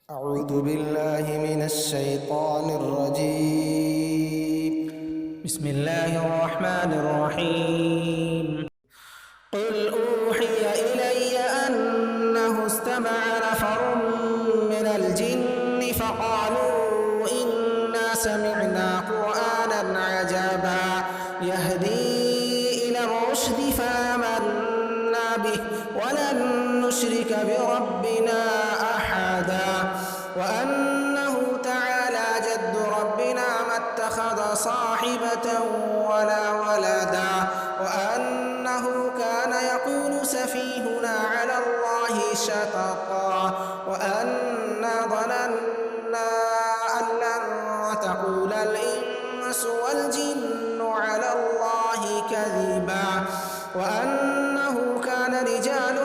أعوذ بالله من الشيطان الرجيم. بسم الله الرحمن الرحيم. قل أوحي إلي أنه استمع نفر من الجن فقالوا إنا سمعنا قرآنا عجبا يهدي إلى الرشد فآمنا به ولن نشرك بربنا أحدا وأنه تعالى جد ربنا ما اتخذ صاحبة ولا ولدا وأنه كان يقول سفيهنا على الله شططا وأنا ظننا أن لن تقول الإنس والجن على الله كذبا وأنه كان رجال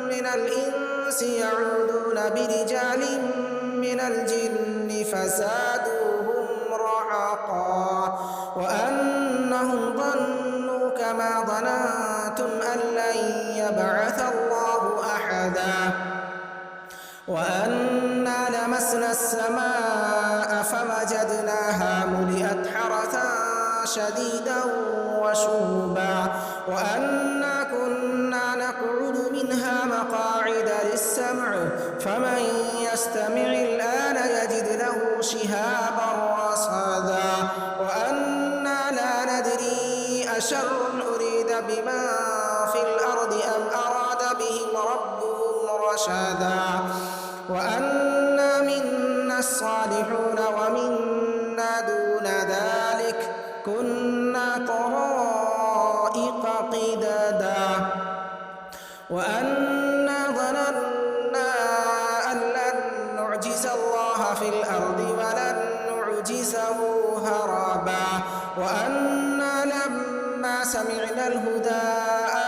من الإنس يعوذون برجال من الجن فزادوهم رهقا وأنهم ظنوا كما ظننتم أن لن يبعث الله أحدا وأنا لمسنا السماء فوجدناها ملئت حرسا شديدا وشهبا وأنا كنا نقعد منها مقاعد للسمع فمن يستمع الآن يجد له شهابا رصدا وأنا لا ندري أشر أريد بمن في الأرض أم أراد بهم ربهم رشدا وأنا منا الصالحون ومنا دون ذلك كنا طرائق قددا وأنا ظننا أن لن نعجز الله في الأرض ولن نعجزه هربا وأنا لما سمعنا الهدى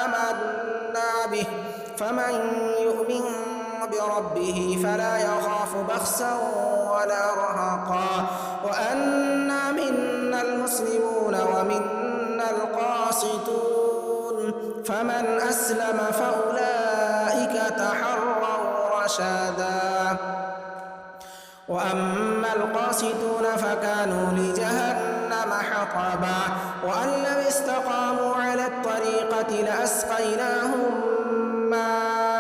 آمنا به فمن يؤمن بربه فلا يخاف بخسا ولا رهقا وأنا منا المسلمون ومنا القاسطون فمن أسلم فأولئك تحروا رشدا وأما القاسطون فكانوا لجهنم حطبا وأن لم استقاموا على الطريقة لأسقيناهم ماء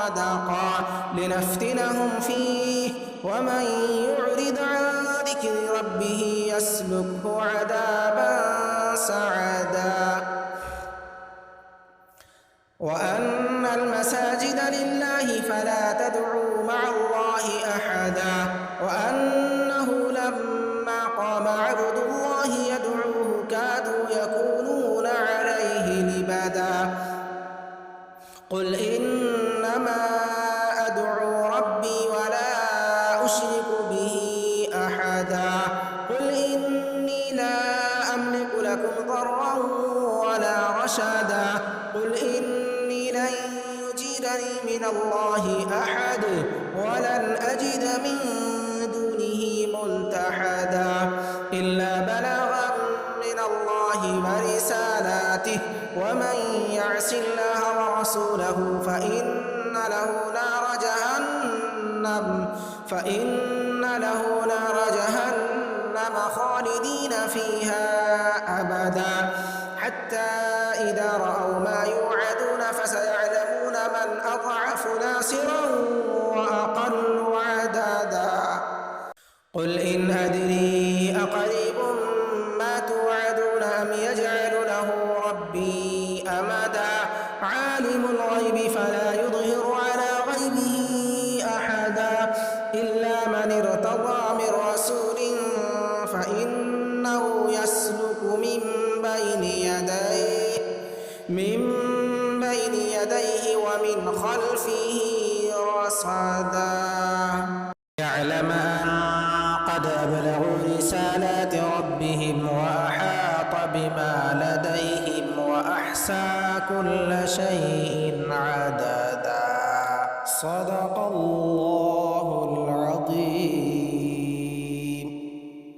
غدقا لنفتنهم فيه ومن يعرض عن ذكر ربه يسلكه عذابا سعدا وأن المساجد لله فلا تدعوا مع الله أحدا وأنه لما قام عبد الله يدعوه كادوا يكونون عليه لبدا قل إنما أدعو ربي ولا أشرك به أحدا قل إني لا أملك لكم ضرا ولا رشدا قل إني لن يجيرني من الله أحد ولن أجد من دونه ملتحدا إلا بلاغا من الله ورسالاته ومن يعص الله ورسوله فإن له نار جهنم خالدين فيها أبدا حتى إذا رأوا ما يوعدون فسيعلمون من أضعف ناصرا وأقل عددا قل إن أدري أقريب ما توعدون أم يجعل له ربي أمدا عالم الغيب فلا يظهر على غيبه أحدا إلا من ارتضى من رسول فإنه يسلك من بين يديه ومن خلفه رصدا يعلم أن قد أبلغوا رسالات ربهم وأحاط بما لديهم وأحصى كل شيء عددا صدق